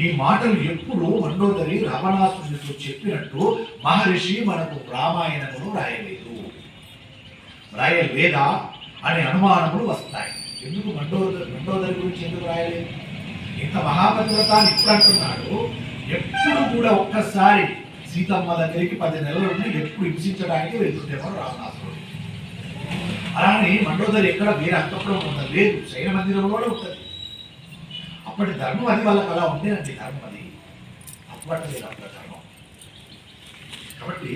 ఈ మాటలు ఎప్పుడు మండోదరి రావణాసురుడితో చెప్పినట్టు మహర్షి మనకు రామాయణమును రాయలేదా అనే అనుమానములు వస్తాయి. ఎందుకు మండోదరి గురించి ఎందుకు రాయలేదు? ఇంత మహాపతివ్రతాన్ని ఇప్పుడు అంటున్నాడు. ఎప్పుడు కూడా ఒక్కసారి సీతమ్మ దగ్గరికి 10 నెలల నుండి ఎప్పుడు హింసించడానికి వెళ్తుండేమో రావణాసురుడు. అలానే మండోదరి ఎక్కడ వేరే అంతఃపురం ఉన్నది లేదు, శయన మందిరంలోనే ఉంటుంది. అప్పటి ధర్మం అది వాళ్ళకి అలా ఉండేనండి. ధర్మం అది అప్పట్లేదు అప్పటి ధర్మం. కాబట్టి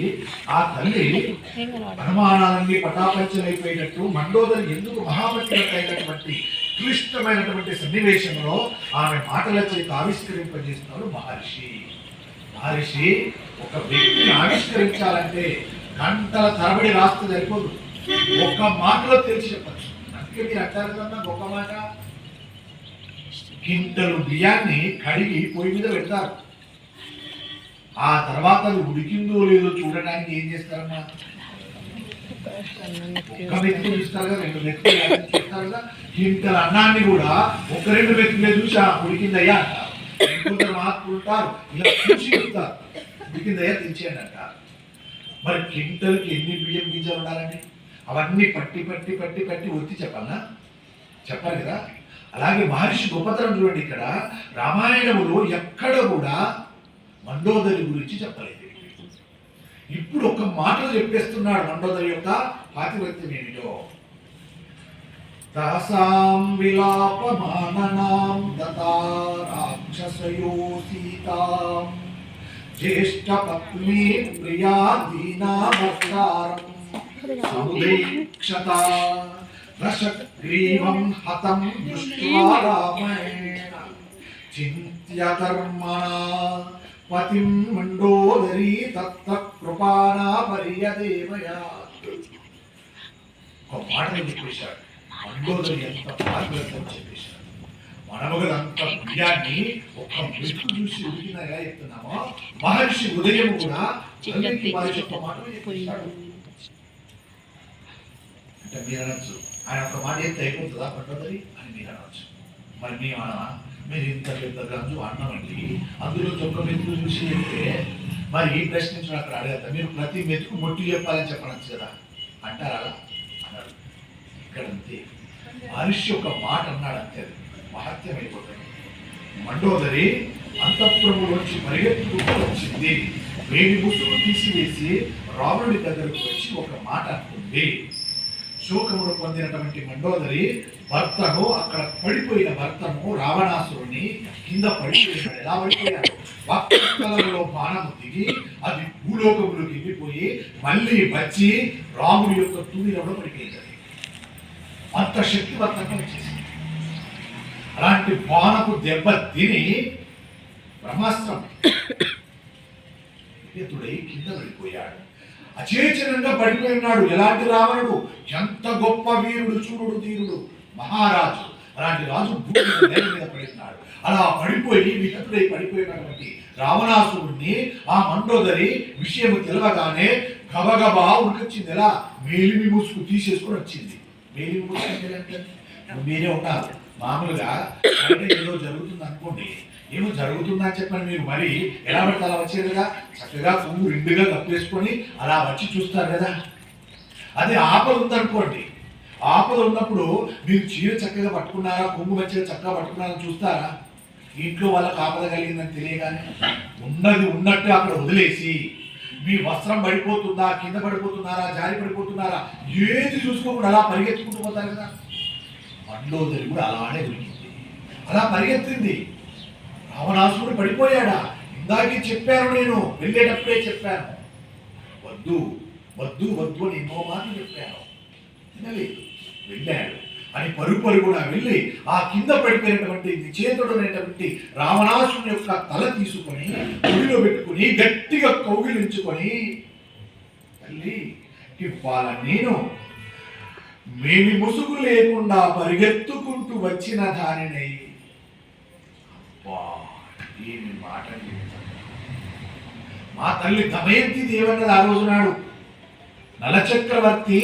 ఆ తల్లి అనుమానాలన్నీ పటాపంచలైపోయినట్టు మండోదరి ఎందుకు మహాపతివ్రత అయినటువంటి క్లిష్టమైనటువంటి సన్నివేశంలో ఆమె మాటల చేత ఆవిష్కరింపజేస్తున్నారు మహర్షి. మహర్షి ఒక వ్యక్తిని ఆవిష్కరించాలంటే గంటల తరబడి రాస్తే సరిపోదు, ఒక్క మాటలో తెలిసి చెప్పచ్చు. అందుకే మీరు అంటారు కదన్నా గొప్ప మాట. గింటలు బియ్యాన్ని కడిగి పొయ్యి మీద పెడతారు, ఆ తర్వాత అది ఉడికిందో లేదో చూడడానికి ఏం చేస్తారన్నా, ఒక్క మెతుకు చూస్తారు కదా, 2 మెతుకులు చూస్తారు కదా. గింటల అన్నాన్ని కూడా 1-2 మెతుకులే చూసి ఉడికిందయ్యా అంటారు. ఇంకొందరు మాత్రుంటారు ఇలా చూసి చెప్తారు ఉడికిందయ్యా తెచ్చేయండి అంటారు. మరి గింటలకి ఎన్ని బియ్యం గింజలు ఉండాలండి? అవన్నీ పట్టి పట్టి పట్టి పట్టి ఒత్తి చెప్పాలనా? చెప్పాలి కదా. అలాగే మహర్షి గొప్పతనం చూడండి. ఇక్కడ రామాయణములో ఎక్కడ కూడా మండోదరి గురించి చెప్పలేదు. ఇప్పుడు ఒక మాటలు చెప్పేస్తున్నాడు మండోదరి యొక్క పాతివ్రత్యం ఏమిటో. తాసాం విలాపమాననాం దతా రాక్షసయో సీతాం జ్యేష్ఠ పత్ని ప్రియా దీనా భర్తారం సముదీక్షత రసగ్రీవం హతం దృష్ట్వా రామేణ చింత్య కర్మణా పతిం మండోదరీ తత్త కృపానా పర్యదేవయాత్. ఒక మాటలు చెప్పేశాడు మండోదరి ఎంత పాతివ్రతం చెప్పేశాడు. మనము అంత బియ్యాన్ని ఒక మెతుకు చూసి ఉడికిన ఎలా చెప్తున్నామో మహర్షి ఉదయం కూడా మహర్షి ఒక మాట చెప్పేశాడు. అంటే మీరు అనొచ్చు, ఆయన ఒక మాట చెప్తే అయిపోతుందా మండోదరి అని మీరు అనొచ్చు. మరి మీరు ఇంత పెద్ద గంజు అన్నమండి, అందులో ఒక్క మెతుకు చూసి చెప్తే మరి ఈ ప్రశ్నించడం అక్కడ అడగద్దా? మీరు ప్రతి మెతుకు మొట్టి చెప్పాలని చెప్పనచ్చు కదా అంటారా? అన్నారు. ఇక్కడ అంతే, మహర్షి ఒక మాట అన్నాడు అంతే, మహత్యం అయిపోతుంది. మండోదరి అంతఃపురములోంచి పరిగెత్తుకుంటూ వచ్చింది. వేడి ముసుగు తీసివేసి రావణుడి దగ్గరకు వచ్చి ఒక మాట అంటుంది. శోకమును పొందినటువంటి మండోదరి భర్తను, అక్కడ పడిపోయిన భర్తను రావణాసురుని కింద పడిపోయినాడు. ఎలా పడిపోయాడు? వక్రంలో బాణము దిగి అది భూలోకములు దిగిపోయి మళ్ళీ వచ్చి రాముడి యొక్క తూమిలో పడిపోయింది. అంత శక్తివంతంగా వచ్చేసింది. అలాంటి బాణపు దెబ్బ తిని బ్రహ్మాస్త్రం ఎత్తుడై కింద పడిపోయాడు. అచేచనంగా పడిపోయినాడు. ఎలాంటి రావణుడు, ఎంత గొప్ప వీరుడు, చూరుడు, ధీరుడు, మహారాజు. అలాంటి రాజు భూమి నేల మీద పడినాడు. అలా పడిపోయి విహతుడై పడిపోయినటువంటి రావణాసురుణ్ణి ఆ మండోదరి విషయం తెలవగానే గబగబా ఉరికొచ్చింది. ఎలా? మేలిమి ముసుగు తీసేసుకొని వచ్చింది. మేలిమి ముసుగు అంటే మీరే ఉన్నారు. మామూలుగా ఏదో జరుగుతుంది అనుకోండి, ఏమో జరుగుతుందని చెప్పని మీరు మరి ఎలా పడితే అలా వచ్చేది కదా, చక్కగా పువ్వు 2గా కప్పేసుకొని అలా వచ్చి చూస్తారు కదా. అదే ఆపద ఉందనుకోండి, ఆపద ఉన్నప్పుడు మీరు చీర చక్కగా పట్టుకున్నారా, కొంగు మంచిగా చక్కగా పట్టుకున్నారని చూస్తారా? ఇంట్లో వాళ్ళకి ఆపద కలిగిందని తెలియగానే ఉన్నది ఉన్నట్టు అక్కడ వదిలేసి మీ వస్త్రం పడిపోతుందా, కింద పడిపోతున్నారా, జారి పడిపోతున్నారా, ఏది చూసుకోకుండా అలా పరిగెత్తుకుంటూ పోతారు కదా. మండోదరి కూడా అలానే ఉరికింది, అలా పరిగెత్తింది. రావణాసురుడు పడిపోయాడా? ఇందాకే చెప్పాను, నేను వెళ్ళేటప్పుడే చెప్పాను, వద్దు వద్దు వద్దు అని ఎన్నో మాటలు చెప్పాను, వినలేదు. వెళ్ళాడు అని పరుపరు కూడా వెళ్ళి ఆ కింద పడిపోయినటువంటి నిచేతుడైనటువంటి రావణాసురుని యొక్క తల తీసుకొని ఒడిలో పెట్టుకుని గట్టిగా కౌగిలించుకొని, తల్లి ఇవాళ నేను మేమి ముసుగు లేకుండా పరిగెత్తుకుంటూ వచ్చిన దానినై, ఏమి మాట మా తల్లి దమయంతి దేవన్నది ఆ రోజు నాడు నలచక్రవర్తి